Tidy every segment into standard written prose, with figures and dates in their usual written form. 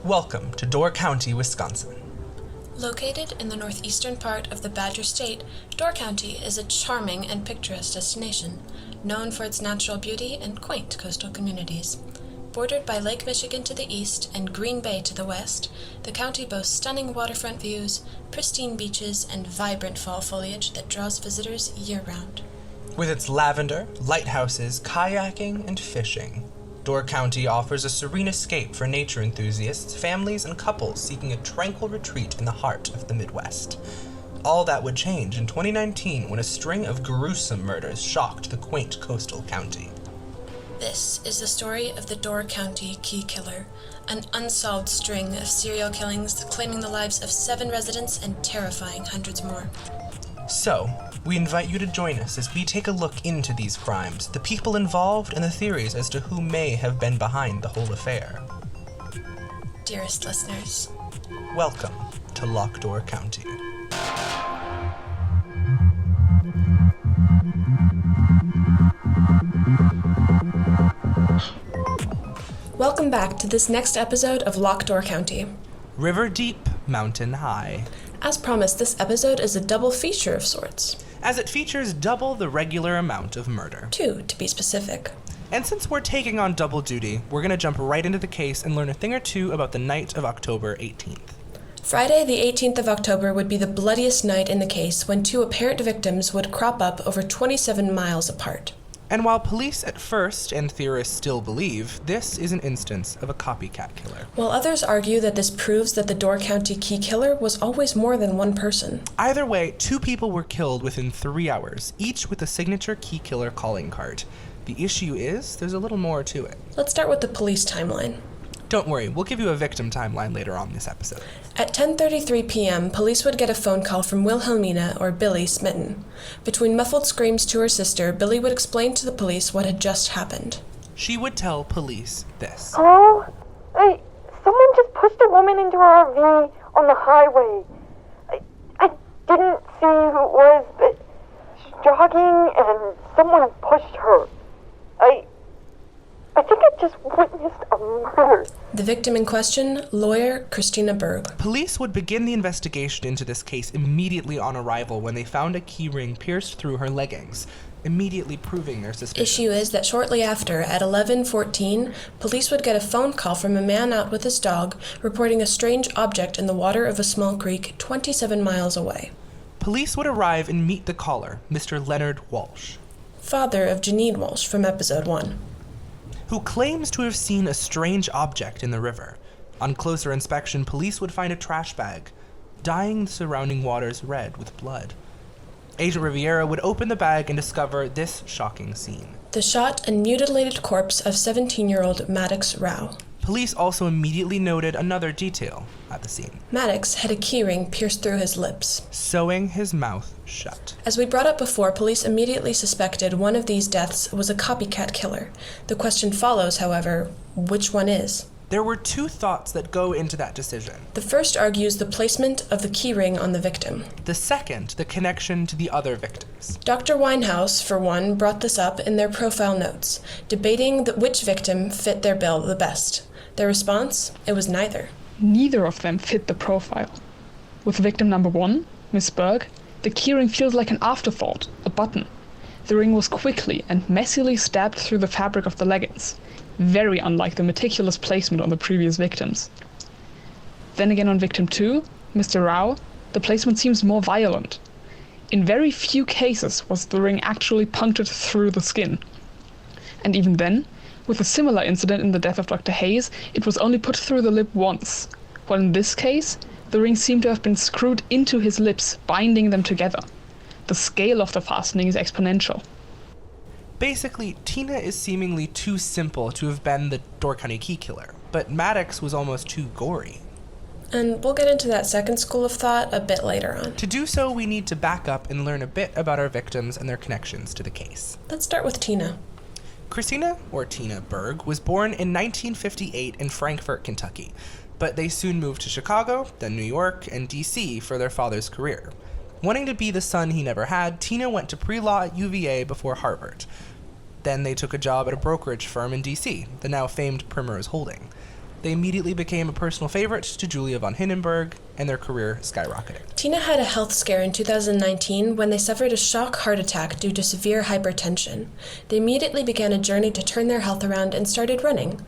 Welcome to Door County, Wisconsin. Located in the northeastern part of the Badger State, Door County is a charming and picturesque destination, known for its natural beauty and quaint coastal communities. Bordered by Lake Michigan to the east and Green Bay to the west, the county boasts stunning waterfront views, pristine beaches, and vibrant fall foliage that draws visitors year-round. With its lavender, lighthouses, kayaking, and fishing, Door County offers a serene escape for nature enthusiasts, families, and couples seeking a tranquil retreat in the heart of the Midwest. All that would change in 2019 when a string of gruesome murders shocked the quaint coastal county. This is the story of the Door County Key Killer, an unsolved string of serial killings claiming the lives of 7 residents and terrifying hundreds more. So, we invite you to join us as we take a look into these crimes, the people involved, and the theories as to who may have been behind the whole affair. Dearest listeners, welcome to Locked Door County. welcome back to this next episode of Locked Door County. River deep, mountain high. As promised, this episode is a double feature of sorts. As it features double the regular amount of murder. 2, to be specific. And since we're taking on double duty, we're going to jump right into the case and learn a thing or two about the night of October 18th. Friday, the 18th of October, would be the bloodiest night in the case when 2 apparent victims would crop up over 27 miles apart. And while police at first, and theorists still believe, this is an instance of a copycat killer. While others argue that this proves that the Door County Key Killer was always more than one person. Either way, 2 people were killed within 3 hours, each with a signature key killer calling card. The issue is, there's a little more to it. Let's start with the police timeline. Don't worry, we'll give you a victim timeline later on this episode. At 10:33 p.m., police would get a phone call from Wilhelmina, or Billy, Smitten. Between muffled screams to her sister, Billy would explain to the police what had just happened. She would tell police this. Hello? Hey, someone just pushed a woman into her RV on the highway. I didn't see who it was, but she's jogging and someone pushed her. I think I just witnessed a murder. The victim in question, lawyer Christina Berg. Police would begin the investigation into this case immediately on arrival when they found a key ring pierced through her leggings, immediately proving their suspicion. Issue is that shortly after, at 11:14, police would get a phone call from a man out with his dog reporting a strange object in the water of a small creek 27 miles away. Police would arrive and meet the caller, Mr. Leonard Walsh, father of Janine Walsh from episode 1. who claims to have seen a strange object in the river. On closer inspection, police would find a trash bag, dyeing the surrounding waters red with blood. Agent Riviera would open the bag and discover this shocking scene. The shot and mutilated corpse of 17-year-old Maddox Rao. Police also immediately noted another detail at the scene. Maddox had a keyring pierced through his lips, sewing his mouth shut. As we brought up before, police immediately suspected one of these deaths was a copycat killer. The question follows, however, which one is? There were 2 thoughts that go into that decision. The first argues the placement of the keyring on the victim. The second, the connection to the other victims. Dr. Winehouse, for one, brought this up in their profile notes, debating which victim fit their bill the best. Their response? It was neither. Neither of them fit the profile. With victim number 1, Miss Berg, the keyring feels like an afterthought, a button. The ring was quickly and messily stabbed through the fabric of the leggings, very unlike the meticulous placement on the previous victims. Then again on victim 2, Mr. Rao, the placement seems more violent. In very few cases was the ring actually punctured through the skin. And even then, with a similar incident in the death of Dr. Hayes, it was only put through the lip once, while in this case, the ring seemed to have been screwed into his lips, binding them together. The scale of the fastening is exponential. Basically, Tina is seemingly too simple to have been the Door County Key Killer, but Maddox was almost too gory. And we'll get into that second school of thought a bit later on. To do so, we need to back up and learn a bit about our victims and their connections to the case. Let's start with Tina. Christina, or Tina Berg, was born in 1958 in Frankfort, Kentucky, but they soon moved to Chicago, then New York, and D.C. for their father's career. Wanting to be the son he never had, Tina went to pre-law at UVA before Harvard. Then they took a job at a brokerage firm in D.C., the now famed Primrose Holding. They immediately became a personal favorite to Julia von Hindenburg, and their career skyrocketed. Tina had a health scare in 2019 when they suffered a shock heart attack due to severe hypertension. They immediately began a journey to turn their health around and started running.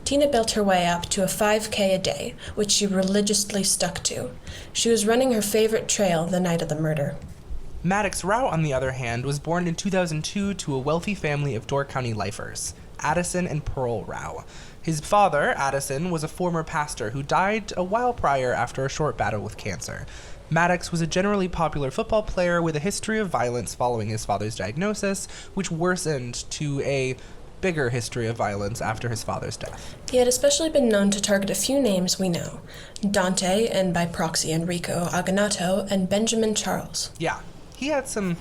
Tina built her way up to a 5K a day, which she religiously stuck to. She was running her favorite trail the night of the murder. Maddox Rao, on the other hand, was born in 2002 to a wealthy family of Door County lifers, Addison and Pearl Rao. His father, Addison, was a former pastor who died a while prior after a short battle with cancer. Maddox was a generally popular football player with a history of violence following his father's diagnosis, which worsened to a bigger history of violence after his father's death. He had especially been known to target a few names we know: Dante, and by proxy Enrico Aganato, and Benjamin Charles. Yeah, he had some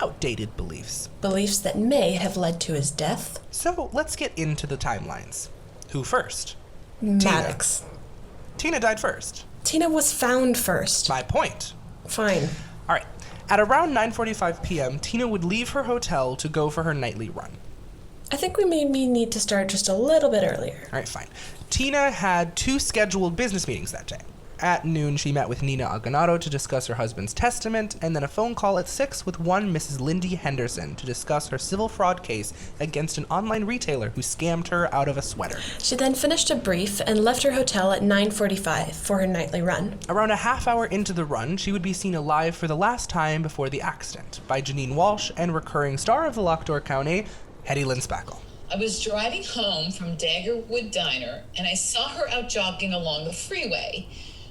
outdated beliefs. Beliefs that may have led to his death. So let's get into the timelines. Who first? Maddox. Tina died first. Tina was found first. My point. Fine. All right. At around 9:45 p.m., Tina would leave her hotel to go for her nightly run. I think we maybe need to start just a little bit earlier. All right, fine. Tina had 2 scheduled business meetings that day. At noon, she met with Nina Aganato to discuss her husband's testament, and then a phone call at 6 with one Mrs. Lindy Henderson to discuss her civil fraud case against an online retailer who scammed her out of a sweater. She then finished a brief and left her hotel at 9:45 for her nightly run. Around a half hour into the run, she would be seen alive for the last time before the accident by Janine Walsh and recurring star of the Loch Door County, Hetty Lynn Spackle. I was driving home from Daggerwood Diner, and I saw her out jogging along the freeway.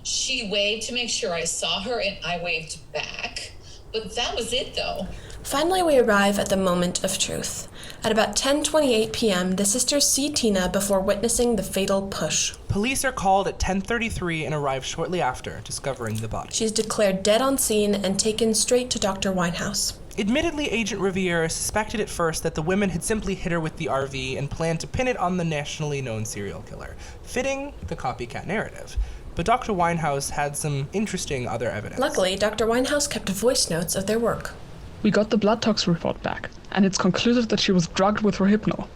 She waved to make sure I saw her, and I waved back. But that was it, though. Finally, we arrive at the moment of truth. At about 10:28 p.m., the sisters see Tina before witnessing the fatal push. Police are called at 10:33 and arrive shortly after, discovering the body. She's declared dead on scene and taken straight to Dr. Winehouse. Admittedly, Agent Riviera suspected at first that the women had simply hit her with the RV and planned to pin it on the nationally known serial killer, fitting the copycat narrative. But Dr. Winehouse had some interesting other evidence. Luckily, Dr. Winehouse kept voice notes of their work. We got the blood tox report back, and it's concluded that she was drugged with Rohypnol.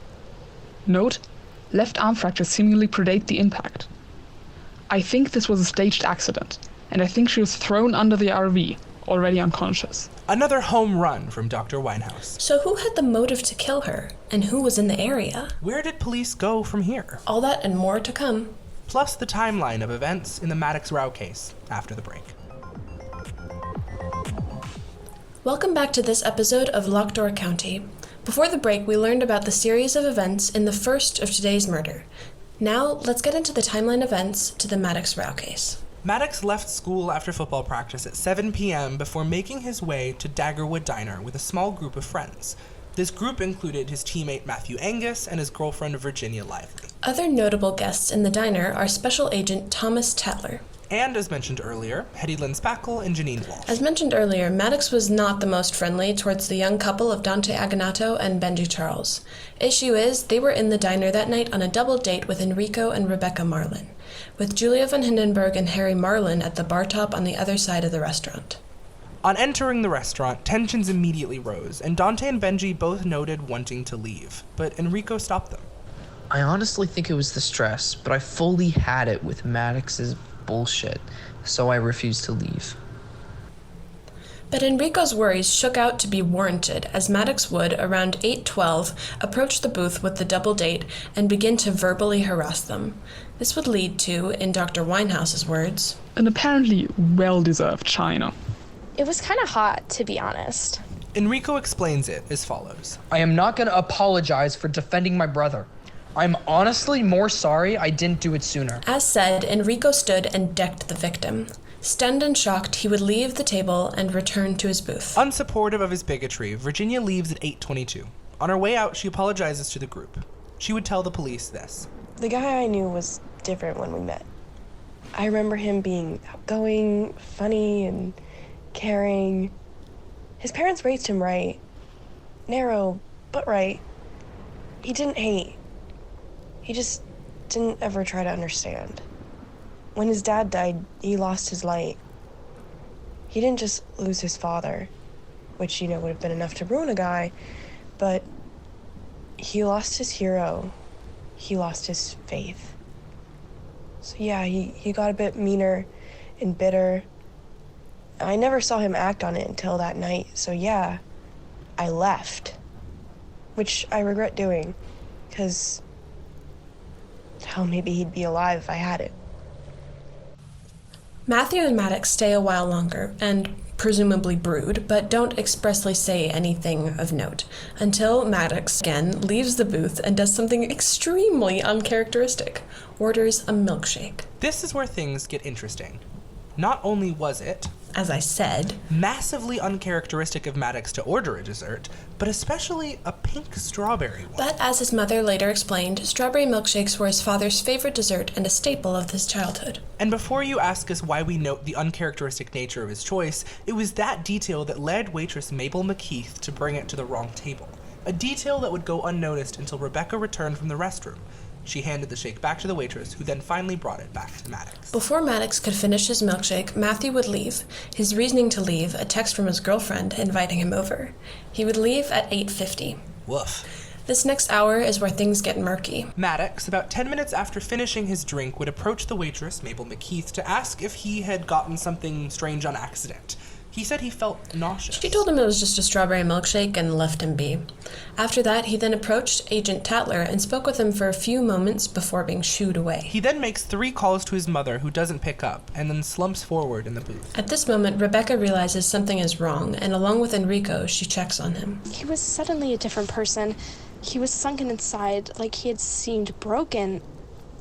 Note: left arm fractures seemingly predate the impact. I think this was a staged accident, and I think she was thrown under the RV, already unconscious. Another home run from Dr. Winehouse. So who had the motive to kill her, and who was in the area? Where did police go from here? All that and more to come. Plus the timeline of events in the Maddox Rao case after the break. Welcome back to this episode of Loch Door County. Before the break, we learned about the series of events in the first of today's murder. Now, let's get into the timeline events to the Maddox Rao case. Maddox left school after football practice at 7 p.m. before making his way to Daggerwood Diner with a small group of friends. This group included his teammate Matthew Angus and his girlfriend Virginia Lively. Other notable guests in the diner are Special Agent Thomas Tatler. And, as mentioned earlier, Hetty Lynn Spackle and Janine Walsh. As mentioned earlier, Maddox was not the most friendly towards the young couple of Dante Aganato and Benji Charles. Issue is, they were in the diner that night on a double date with Enrico and Rebecca Marlin, with Julia von Hindenburg and Harry Marlin at the bar top on the other side of the restaurant. On entering the restaurant, tensions immediately rose, and Dante and Benji both noted wanting to leave, but Enrico stopped them. I honestly think it was the stress, but I fully had it with Maddox's bullshit, so I refused to leave. But Enrico's worries shook out to be warranted as Maddox would, around 8:12, approach the booth with the double date and begin to verbally harass them. This would lead to, in Dr. Winehouse's words, an apparently well-deserved China. It was kind of hot, to be honest. Enrico explains it as follows. I am not going to apologize for defending my brother. I'm honestly more sorry I didn't do it sooner. As said, Enrico stood and decked the victim. Stunned and shocked, he would leave the table and return to his booth. Unsupportive of his bigotry, Virginia leaves at 8:22. On her way out, she apologizes to the group. She would tell the police this. The guy I knew was different when we met. I remember him being outgoing, funny, and caring. His parents raised him right. Narrow, but right. He didn't hate. He just didn't ever try to understand. When his dad died, he lost his light. He didn't just lose his father, which, would have been enough to ruin a guy, but he lost his hero. He lost his faith. So yeah, he got a bit meaner and bitter. I never saw him act on it until that night, so yeah, I left. Which I regret doing, because hell, maybe he'd be alive if I had it. Matthew and Maddox stay a while longer and presumably brood, but don't expressly say anything of note until Maddox again leaves the booth and does something extremely uncharacteristic: orders a milkshake. This is where things get interesting. Not only was it, As I said, massively uncharacteristic of Maddox to order a dessert, but especially a pink strawberry one. but as his mother later explained, strawberry milkshakes were his father's favorite dessert and a staple of his childhood. And before you ask us why we note the uncharacteristic nature of his choice, it was that detail that led waitress Mabel McKeith to bring it to the wrong table. A detail that would go unnoticed until Rebecca returned from the restroom. She handed the shake back to the waitress, who then finally brought it back to Maddox. Before Maddox could finish his milkshake, Matthew would leave. His reasoning to leave, a text from his girlfriend inviting him over. He would leave at 8:50. Woof. This next hour is where things get murky. Maddox, about 10 minutes after finishing his drink, would approach the waitress, Mabel McKeith, to ask if he had gotten something strange on accident. He said he felt nauseous. She told him it was just a strawberry milkshake and left him be. After that, he then approached Agent Tatler and spoke with him for a few moments before being shooed away. He then makes 3 calls to his mother, who doesn't pick up, and then slumps forward in the booth. At this moment, Rebecca realizes something is wrong, and along with Enrico, she checks on him. He was suddenly a different person. He was sunken inside, like he had seemed broken.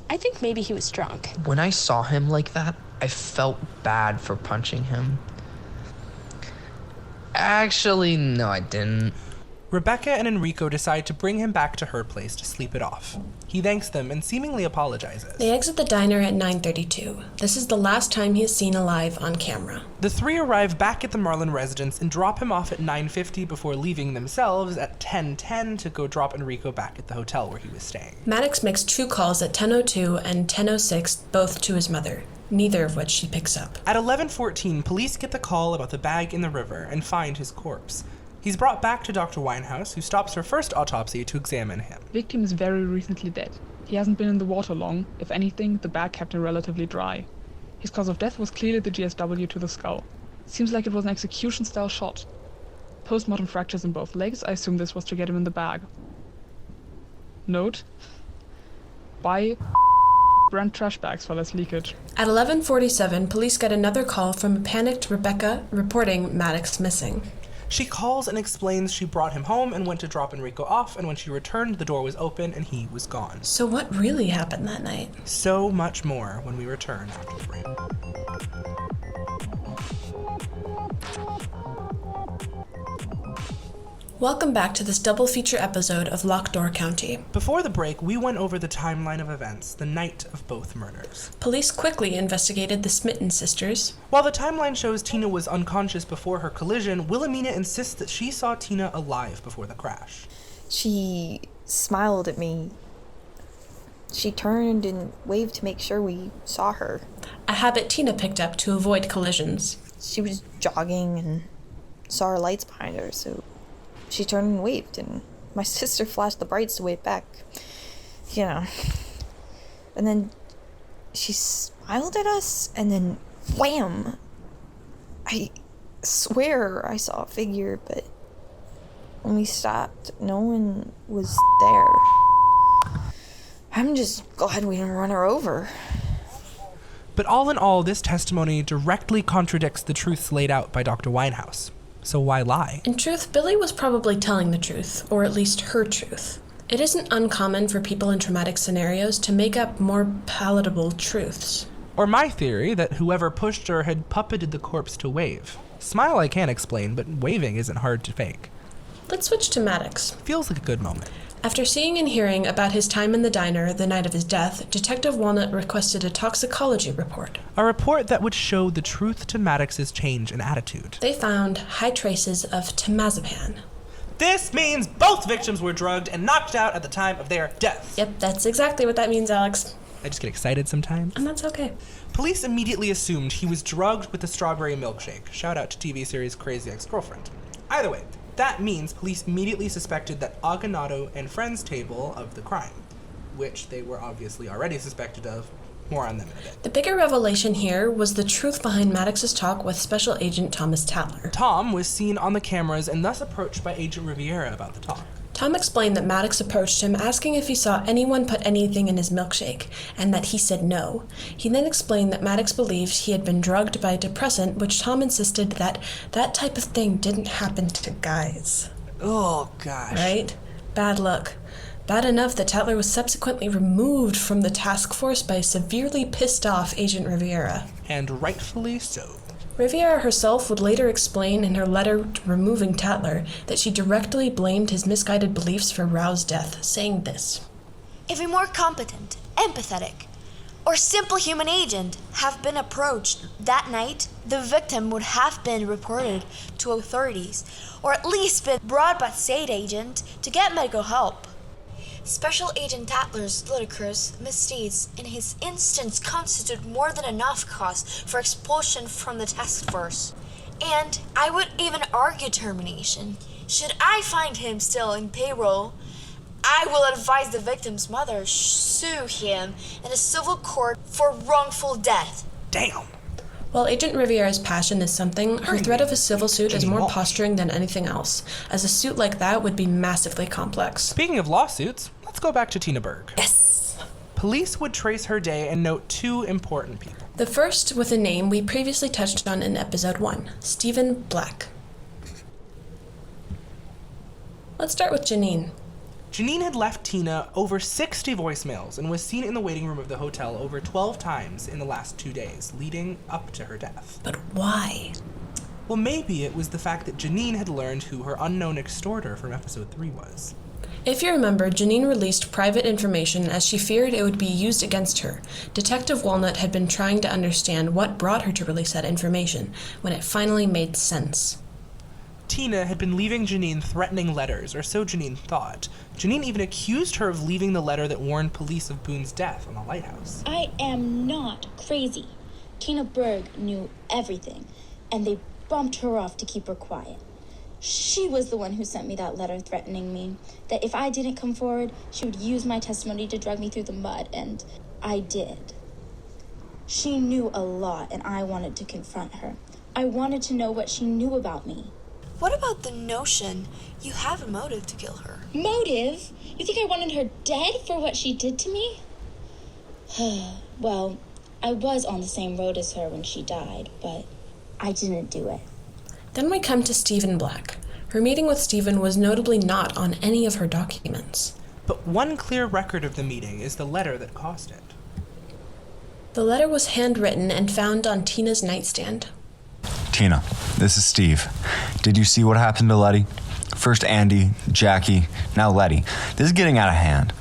I think maybe he was drunk. When I saw him like that, I felt bad for punching him. Actually, no, I didn't. Rebecca and Enrico decide to bring him back to her place to sleep it off. He thanks them and seemingly apologizes. They exit the diner at 9:32. This is the last time he is seen alive on camera. The 3 arrive back at the Marlin residence and drop him off at 9:50 before leaving themselves at 10:10 to go drop Enrico back at the hotel where he was staying. Maddox makes 2 calls at 10:02 and 10:06, both to his mother, neither of which she picks up. At 11:14, police get the call about the bag in the river and find his corpse. He's brought back to Dr. Winehouse, who stops her first autopsy to examine him. Victim is very recently dead. He hasn't been in the water long. If anything, the bag kept him relatively dry. His cause of death was clearly the GSW to the skull. Seems like it was an execution-style shot. Postmortem fractures in both legs. I assume this was to get him in the bag. Note: buy brand trash bags for less leakage. At 11:47, police get another call from a panicked Rebecca reporting Maddox missing. She calls and explains she brought him home and went to drop Enrico off, and when she returned, the door was open and he was gone. So what really happened that night? So much more when we return after the break. Welcome back to this double feature episode of Locked Door County. Before the break, we went over the timeline of events the night of both murders. Police quickly investigated the Smitten sisters. While the timeline shows Tina was unconscious before her collision, Wilhelmina insists that she saw Tina alive before the crash. She smiled at me. She turned and waved to make sure we saw her. A habit Tina picked up to avoid collisions. She was jogging and saw our lights behind her, so she turned and waved, and my sister flashed the brights to wave back. You know. And then she smiled at us, and then wham! I swear I saw a figure, but when we stopped, no one was there. I'm just glad we didn't run her over. But all in all, this testimony directly contradicts the truths laid out by Dr. Winehouse. So why lie? In truth, Billy was probably telling the truth, or at least her truth. It isn't uncommon for people in traumatic scenarios to make up more palatable truths. Or my theory that whoever pushed her had puppeted the corpse to wave. Smile I can't explain, but waving isn't hard to fake. Let's switch to Maddox. Feels like a good moment. After seeing and hearing about his time in the diner the night of his death, Detective Walnut requested a toxicology report. A report that would show the truth to Maddox's change in attitude. They found high traces of temazepam. This means both victims were drugged and knocked out at the time of their deaths. Yep, that's exactly what that means, Alex. I just get excited sometimes. And that's okay. Police immediately assumed he was drugged with the strawberry milkshake. Shout out to TV series Crazy Ex-Girlfriend. Either way, that means police immediately suspected that Aganato and friends table of the crime, which they were obviously already suspected of More on them in a bit. The bigger revelation here was the truth behind Maddox's talk with Special Agent Thomas Tatler. Tom was seen on the cameras and thus approached by Agent Riviera about the talk. Tom explained that Maddox approached him asking if he saw anyone put anything in his milkshake, and that he said no. He then explained that Maddox believed he had been drugged by a depressant, which Tom insisted that that type of thing didn't happen to guys. Oh, gosh. Right? Bad luck. Bad enough that Tatler was subsequently removed from the task force by severely pissed off Agent Riviera. And rightfully so. Riviera herself would later explain in her letter removing Tatler that she directly blamed his misguided beliefs for Rao's death, saying this: If a more competent, empathetic, or simple human agent have been approached that night, the victim would have been reported to authorities, or at least been brought by state agent to get medical help. Special Agent Tatler's ludicrous misdeeds in his instance constitute more than enough cause for expulsion from the task force. And I would even argue termination. Should I find him still in payroll, I will advise the victim's mother sue him in a civil court for wrongful death. Damn. While Agent Riviera's passion is something, her threat of a civil suit is more posturing than anything else, as a suit like that would be massively complex. Speaking of lawsuits, let's go back to Tina Berg. Yes! Police would trace her day and note two important people. The first with a name we previously touched on in episode 1, Stephen Black. Let's start with Janine. Janine had left Tina over 60 voicemails and was seen in the waiting room of the hotel over 12 times in the last 2 days, leading up to her death. But why? Well, maybe it was the fact that Janine had learned who her unknown extorter from episode 3 was. If you remember, Janine released private information as she feared it would be used against her. Detective Walnut had been trying to understand what brought her to release that information, when it finally made sense. Tina had been leaving Janine threatening letters, or so Janine thought. Janine even accused her of leaving the letter that warned police of Boone's death on the lighthouse. I am not crazy. Tina Berg knew everything, and they bumped her off to keep her quiet. She was the one who sent me that letter threatening me, that if I didn't come forward, she would use my testimony to drag me through the mud, and I did. She knew a lot, and I wanted to confront her. I wanted to know what she knew about me. What about the notion you have a motive to kill her? Motive? You think I wanted her dead for what she did to me? Well, I was on the same road as her when she died, but I didn't do it. Then we come to Stephen Black. Her meeting with Stephen was notably not on any of her documents. But one clear record of the meeting is the letter that caused it. The letter was handwritten and found on Tina's nightstand. Tina, this is Steve. Did you see what happened to Letty? First Andy, Jackie, now Letty. This is getting out of hand.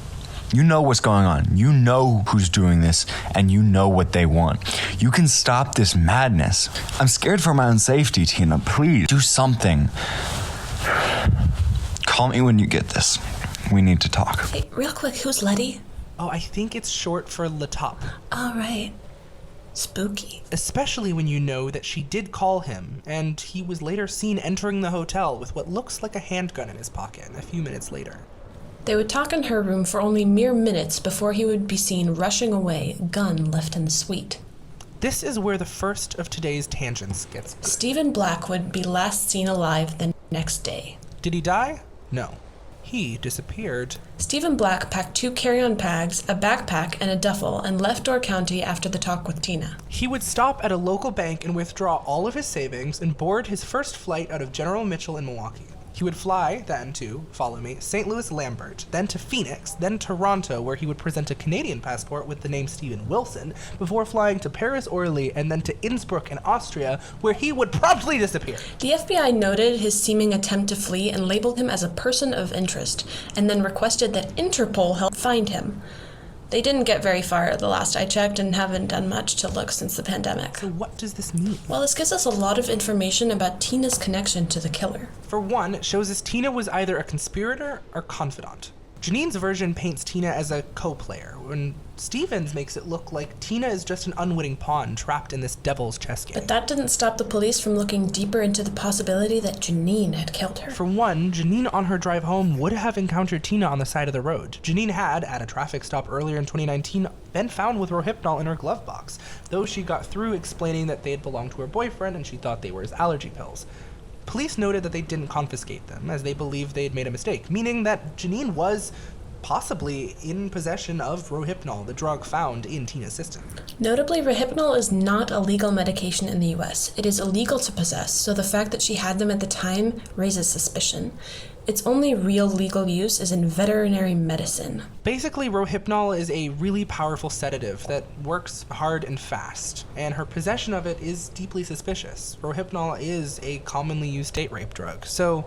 You know what's going on. You know who's doing this, and you know what they want. You can stop this madness. I'm scared for my own safety, Tina. Please, do something. Call me when you get this. We need to talk. Hey, real quick, who's Letty? Oh, I think it's short for Letop. All right. Spooky. Especially when you know that she did call him, and he was later seen entering the hotel with what looks like a handgun in his pocket a few minutes later. They would talk in her room for only mere minutes before he would be seen rushing away, gun left in the suite. This is where the first of today's tangents gets good. Stephen Black would be last seen alive the next day. Did he die? No. He disappeared. Stephen Black packed 2 carry-on bags, a backpack, and a duffel, and left Door County after the talk with Tina. He would stop at a local bank and withdraw all of his savings and board his first flight out of General Mitchell in Milwaukee. He would fly then to, follow me, St. Louis Lambert, then to Phoenix, then Toronto, where he would present a Canadian passport with the name Stephen Wilson, before flying to Paris Orly and then to Innsbruck in Austria, where he would promptly disappear. The FBI noted his seeming attempt to flee and labeled him as a person of interest, and then requested that Interpol help find him. They didn't get very far the last I checked and haven't done much to look since the pandemic. So what does this mean? Well, this gives us a lot of information about Tina's connection to the killer. For one, it shows us Tina was either a conspirator or confidant. Janine's version paints Tina as a co-player, when Stevens makes it look like Tina is just an unwitting pawn trapped in this devil's chess game. But that didn't stop the police from looking deeper into the possibility that Janine had killed her. For one, Janine on her drive home would have encountered Tina on the side of the road. Janine had, at a traffic stop earlier in 2019, been found with Rohypnol in her glove box, though she got through explaining that they had belonged to her boyfriend and she thought they were his allergy pills. Police noted that they didn't confiscate them, as they believed they had made a mistake, meaning that Janine was possibly in possession of Rohypnol, the drug found in Tina's system. Notably, Rohypnol is not a legal medication in the US. It is illegal to possess, so the fact that she had them at the time raises suspicion. Its only real legal use is in veterinary medicine. Basically, Rohypnol is a really powerful sedative that works hard and fast, and her possession of it is deeply suspicious. Rohypnol is a commonly used date rape drug, so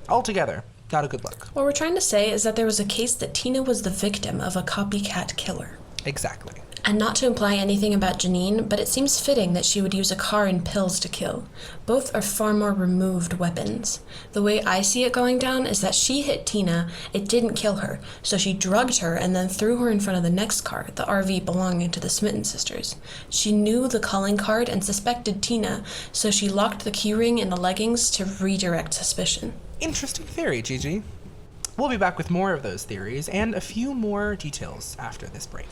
altogether, not a good look. What we're trying to say is that there was a case that Tina was the victim of a copycat killer. Exactly. And not to imply anything about Janine, but it seems fitting that she would use a car and pills to kill. Both are far more removed weapons. The way I see it going down is that she hit Tina, it didn't kill her, so she drugged her and then threw her in front of the next car, the RV belonging to the Smitten sisters. She knew the calling card and suspected Tina, so she locked the keyring in the leggings to redirect suspicion. Interesting theory, Gigi. We'll be back with more of those theories and a few more details after this break.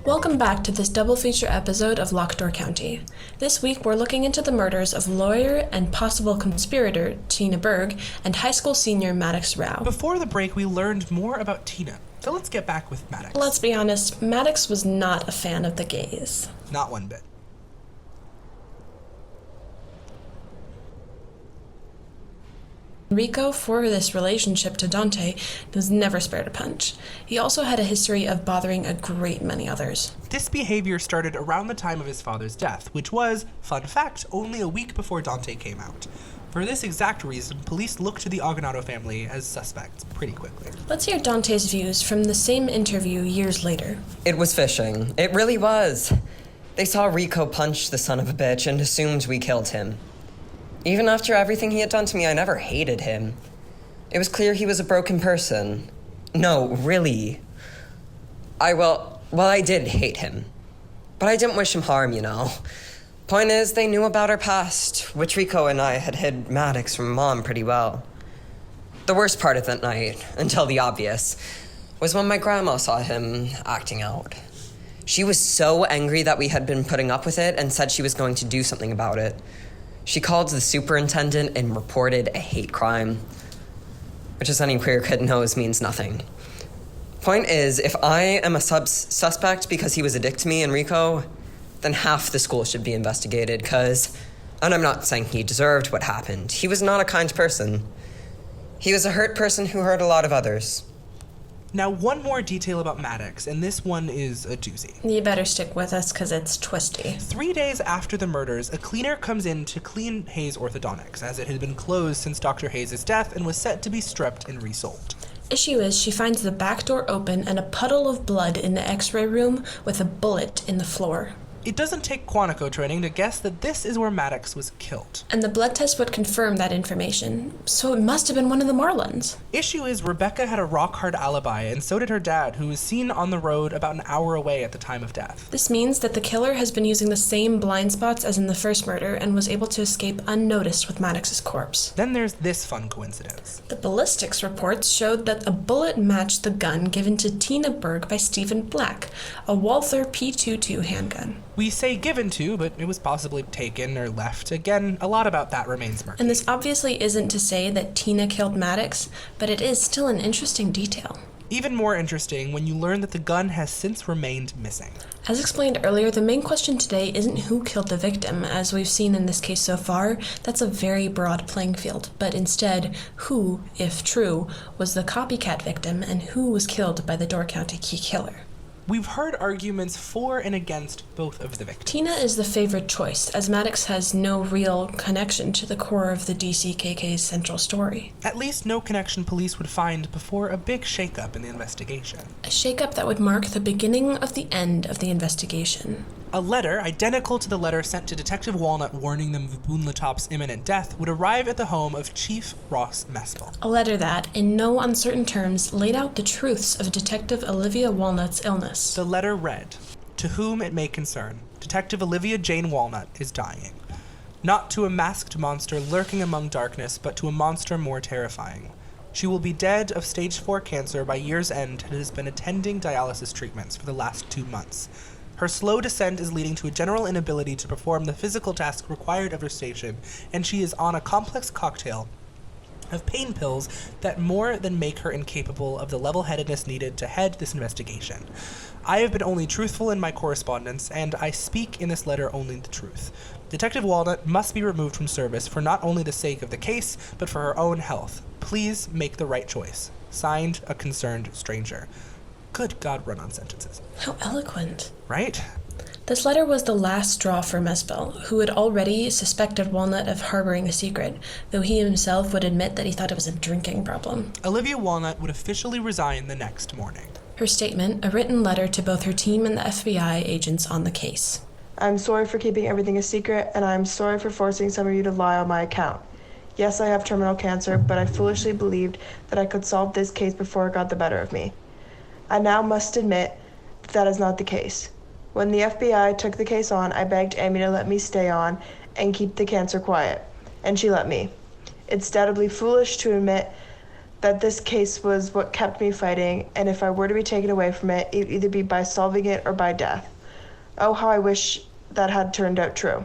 Welcome back to this double feature episode of Locked Door County. This week we're looking into the murders of lawyer and possible conspirator Tina Berg and high school senior Maddox Rao. Before the break, we learned more about Tina, so let's get back with Maddox. Let's be honest, Maddox was not a fan of the gays. Not one bit. Rico, for this relationship to Dante, was never spared a punch. He also had a history of bothering a great many others. This behavior started around the time of his father's death, which was, fun fact, only a week before Dante came out. For this exact reason, police looked to the Aganato family as suspects pretty quickly. Let's hear Dante's views from the same interview years later. It was fishing. It really was. They saw Rico punch the son of a bitch and assumed we killed him. Even after everything he had done to me, I never hated him. It was clear he was a broken person. No, really. I did hate him. But I didn't wish him harm, you know. Point is, they knew about our past, which Rico and I had hid Maddox from Mom pretty well. The worst part of that night, until the obvious, was when my grandma saw him acting out. She was so angry that we had been putting up with it and said she was going to do something about it. She called the superintendent and reported a hate crime, which, as any queer kid knows, means nothing. Point is, if I am a suspect because he was a dick to me and Rico, then half the school should be investigated, and I'm not saying he deserved what happened. He was not a kind person. He was a hurt person who hurt a lot of others. Now, one more detail about Maddox, and this one is a doozy. You better stick with us, because it's twisty. 3 days after the murders, a cleaner comes in to clean Hayes' orthodontics, as it had been closed since Dr. Hayes' death and was set to be stripped and resold. Issue is, she finds the back door open and a puddle of blood in the x-ray room with a bullet in the floor. It doesn't take Quantico training to guess that this is where Maddox was killed. And the blood test would confirm that information, so it must have been one of the Marlins. Issue is, Rebecca had a rock-hard alibi, and so did her dad, who was seen on the road about an hour away at the time of death. This means that the killer has been using the same blind spots as in the first murder and was able to escape unnoticed with Maddox's corpse. Then there's this fun coincidence. The ballistics reports showed that a bullet matched the gun given to Tina Berg by Stephen Black, a Walther P22 handgun. We say given to, but it was possibly taken or left. Again, a lot about that remains murky. And this obviously isn't to say that Tina killed Maddox, but it is still an interesting detail. Even more interesting when you learn that the gun has since remained missing. As explained earlier, the main question today isn't who killed the victim. As we've seen in this case so far, that's a very broad playing field, but instead, who, if true, was the copycat victim and who was killed by the Door County key killer. We've heard arguments for and against both of the victims. Tina is the favored choice, as Maddox has no real connection to the core of the DCKK's central story. At least no connection police would find before a big shakeup in the investigation. A shakeup that would mark the beginning of the end of the investigation. A letter, identical to the letter sent to Detective Walnut warning them of Boone Latop's imminent death, would arrive at the home of Chief Ross Mespel. A letter that, in no uncertain terms, laid out the truths of Detective Olivia Walnut's illness. The letter read, "To whom it may concern, Detective Olivia Jane Walnut is dying. Not to a masked monster lurking among darkness, but to a monster more terrifying. She will be dead of stage 4 cancer by year's end and has been attending dialysis treatments for the last 2 months. Her slow descent is leading to a general inability to perform the physical task required of her station, and she is on a complex cocktail of pain pills that more than make her incapable of the level-headedness needed to head this investigation. I have been only truthful in my correspondence, and I speak in this letter only the truth. Detective Walnut must be removed from service for not only the sake of the case, but for her own health. Please make the right choice. Signed, a concerned stranger." Good God, run-on sentences. How eloquent. Right? This letter was the last straw for Mespel, who had already suspected Walnut of harboring a secret, though he himself would admit that he thought it was a drinking problem. Olivia Walnut would officially resign the next morning. Her statement, a written letter to both her team and the FBI agents on the case. I'm sorry for keeping everything a secret, and I'm sorry for forcing some of you to lie on my account. Yes, I have terminal cancer, but I foolishly believed that I could solve this case before it got the better of me. I now must admit that is not the case. When the FBI took the case on, I begged Amy to let me stay on and keep the cancer quiet, and she let me. It's doubly foolish to admit that this case was what kept me fighting, and if I were to be taken away from it, it would either be by solving it or by death. Oh, how I wish that had turned out true.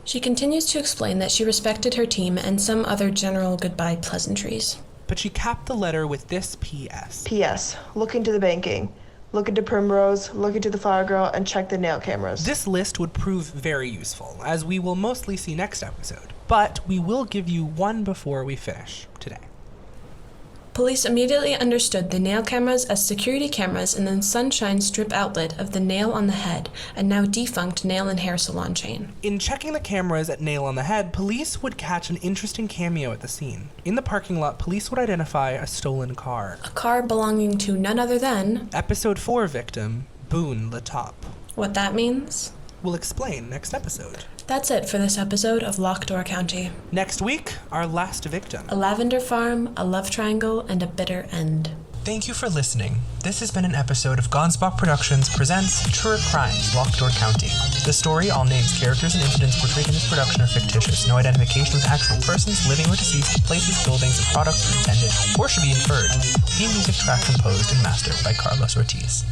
She continues to explain that she respected her team and some other general goodbye pleasantries. But she capped the letter with this P.S. P.S. Look into the banking. Look into Primrose, look into the Flower Girl, and check the nail cameras. This list would prove very useful, as we will mostly see next episode. But we will give you one before we finish today. Police immediately understood the nail cameras as security cameras in the Sunshine strip outlet of the Nail on the Head, a now defunct nail and hair salon chain. In checking the cameras at Nail on the Head, police would catch an interesting cameo at the scene. In the parking lot, police would identify a stolen car. A car belonging to none other than... Episode 4 victim, Boone Latop. What that means? We'll explain next episode. That's it for this episode of Locked Door County. Next week, our last victim. A lavender farm, a love triangle, and a bitter end. Thank you for listening. This has been an episode of Gonsbach Productions presents Truer Crimes, Locked Door County. The story, all names, characters, and incidents portrayed in this production are fictitious. No identification of actual persons, living or deceased, places, buildings, and products are intended or should be inferred. Theme music track composed and mastered by Carlos Ortiz.